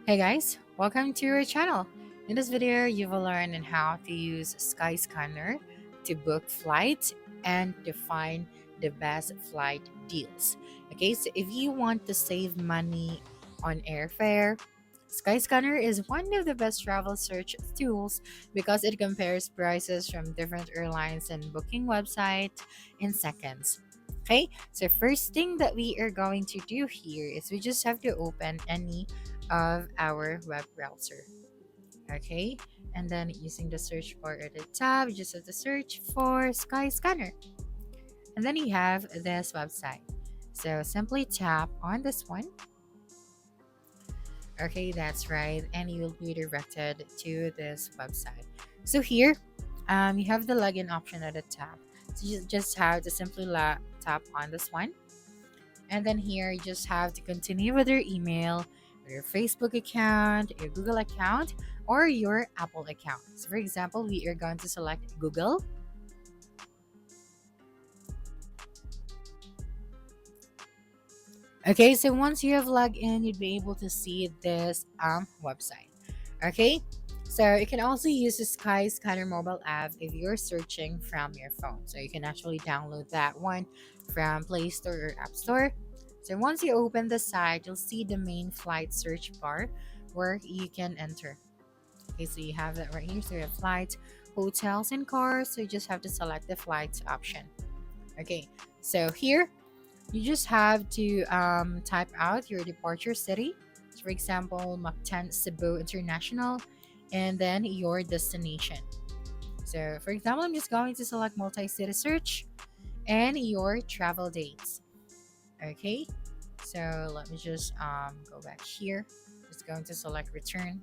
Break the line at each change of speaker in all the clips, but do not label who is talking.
Hey guys, welcome to our channel. In this video, you will learn on how to use Skyscanner to book flights and to find the best flight deals. Okay, so if you want to save money on airfare, Skyscanner is one of the best travel search tools because it compares prices from different airlines and booking websites in seconds. Okay, so first thing that we are going to do here is we just have to open any of our web browser. Okay, and then using the search bar at the top, you just have to search for Skyscanner, and then you have this website. So simply tap on this one. Okay, that's right, and you will be directed to this website. So here, you have the login option at the top. So you just have to simply tap on this one. And then here, you just have to continue with your email, your Facebook account, your Google account, or your Apple account. So, for example, we are going to select Google. Okay, so once you have logged in, you'd be able to see this website. Okay, so you can also use the Skyscanner mobile app if you're searching from your phone. So you can actually download that one from Play Store or App Store. So once you open the site, you'll see the main flight search bar where you can enter. Okay, so you have that right here. So you have flights, hotels, and cars. So you just have to select the flights option. Okay, so here you just have to type out your departure city. So for example, Mactan Cebu International, and then your destination. So for example, I'm just going to select multi-city search and your travel dates. Okay, so let me just go back here. Just going to select return.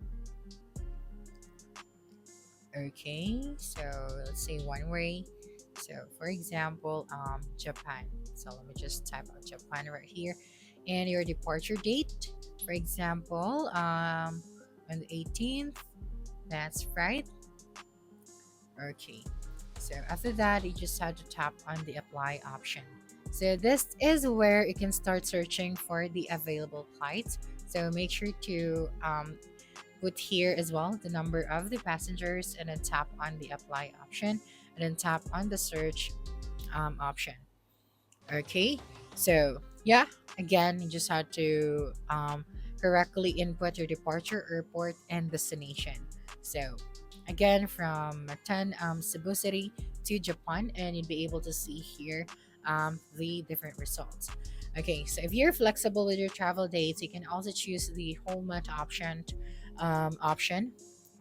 Okay, so let's say one way. So for example, Japan. So let me just type out Japan right here, and your departure date. For example, on the 18th. That's right. Okay. So after that, you just have to tap on the apply option. So this is where you can start searching for the available flights. So make sure to put here as well the number of the passengers, and then tap on the apply option, and then tap on the search option. Okay, so yeah, again, you just have to correctly input your departure, airport, and destination. So again, from Mactan, Cebu City to Japan, and you'll be able to see here the different results. Okay, so if you're flexible with your travel dates, you can also choose the whole month option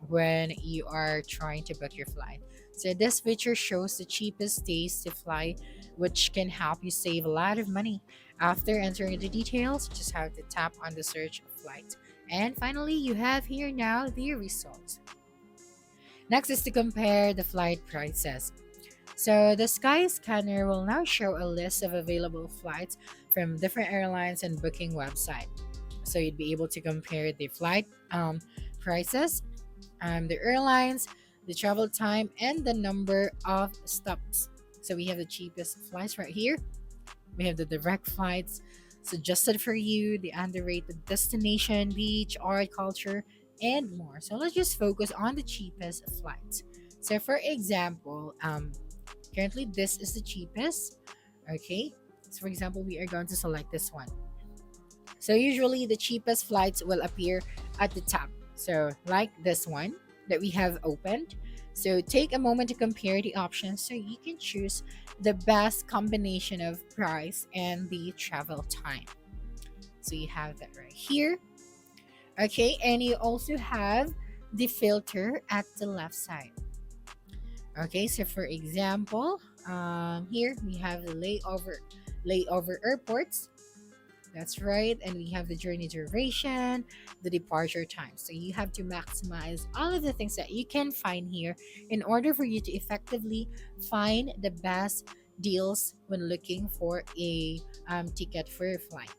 when you are trying to book your flight. So this feature shows the cheapest days to fly, which can help you save a lot of money. After entering the details, you just have to tap on the search flight. And finally, you have here now the results. Next is to compare the flight prices. So the Skyscanner will now show a list of available flights from different airlines and booking website. So you'd be able to compare the flight prices, the airlines, the travel time, and the number of stops. So we have the cheapest flights right here. We have the direct flights suggested for you, the underrated destination, beach, art, culture, and more. So let's just focus on the cheapest flights. So for example, currently this is the cheapest. Okay. So for example, we are going to select this one. So usually the cheapest flights will appear at the top. So like this one that we have opened. So take a moment to compare the options so you can choose the best combination of price and the travel time. So you have that right here. Okay, and you also have the filter at the left side. Okay, so for example, here we have the layover airports. That's right. And we have the journey duration, the departure time. So you have to maximize all of the things that you can find here in order for you to effectively find the best deals when looking for a ticket for your flight.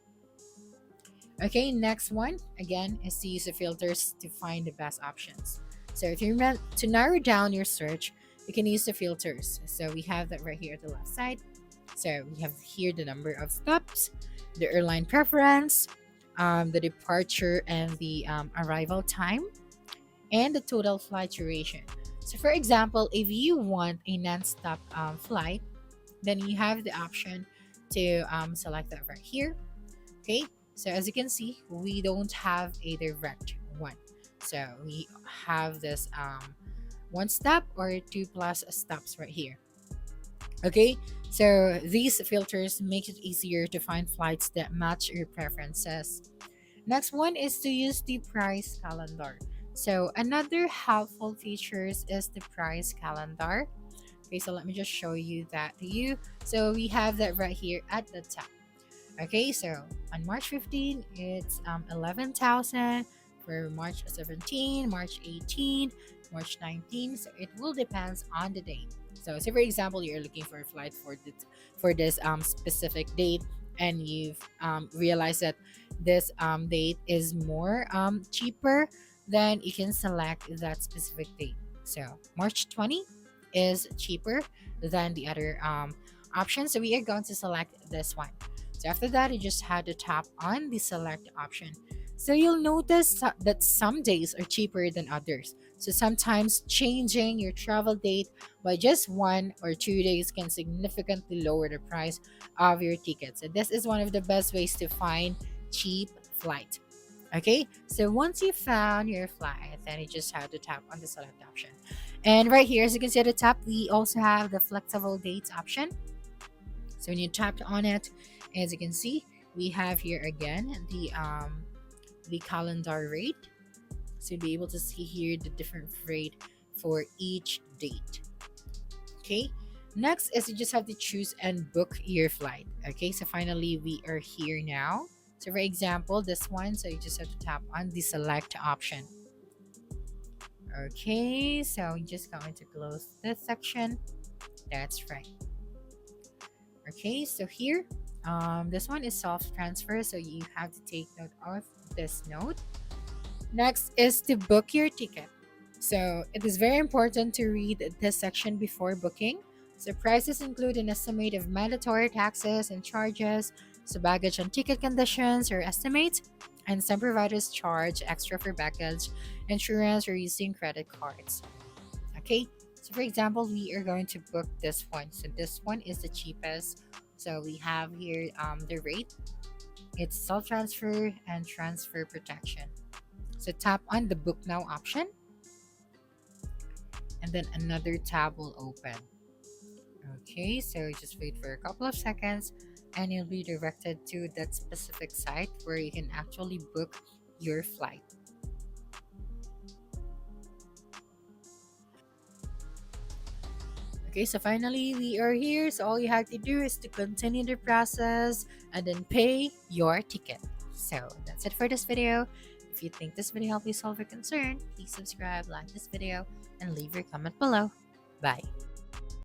Okay, next one again is to use the filters to find the best options. So if you're meant to narrow down your search, you can use the filters. So we have that right here at the left side. So we have here the number of stops, the airline preference, the departure and the arrival time, and the total flight duration. So, for example, if you want a non-stop flight, then you have the option to select that right here. Okay, so as you can see, we don't have a direct one. So we have this one stop or two plus stops right here. Okay, so these filters make it easier to find flights that match your preferences. Next one is to use the price calendar. So another helpful features is the price calendar. Okay, so let me just show you that to you. So we have that right here at the top. Okay, so on March 15, it's 11,000. For March 17, March 18, March 19. So it will depends on the date. So say for example, you're looking for a flight for this specific date, and you've realized that this date is more cheaper, then you can select that specific date. So March 20 is cheaper than the other option. So we are going to select this one. So after that, you just had to tap on the select option. So you'll notice that some days are cheaper than others. So sometimes changing your travel date by just 1 or 2 days can significantly lower the price of your tickets. And this is one of the best ways to find cheap flight. Okay, so once you found your flight, then you just have to tap on the select option. And right here, as you can see at the top, we also have the flexible dates option. So when you tapped on it, as you can see, we have here again the calendar rate. So you'll be able to see here the different rate for each date. Okay. Next is you just have to choose and book your flight. Okay. So finally we are here now. So for example, this one, so you just have to tap on the select option. Okay, so I'm just going to close this section. That's right. Okay, so here, this one is self-transfer, so you have to take note of this note. Next is to book your ticket. So it is very important to read this section before booking. So prices include an estimate of mandatory taxes and charges, so baggage and ticket conditions or estimates, and some providers charge extra for baggage, insurance, or using credit cards. Okay, so for example, we are going to book this one. So this one is the cheapest. So we have here the rate. It's self transfer and transfer protection. So tap on the book now option, and then another tab will open. Okay, so just wait for a couple of seconds and you'll be directed to that specific site where you can actually book your flight. Okay, so finally we are here. So all you have to do is to continue the process and then pay your ticket. So that's it for this video. If you think this video helped you solve your concern, please subscribe, like this video, and leave your comment below. Bye.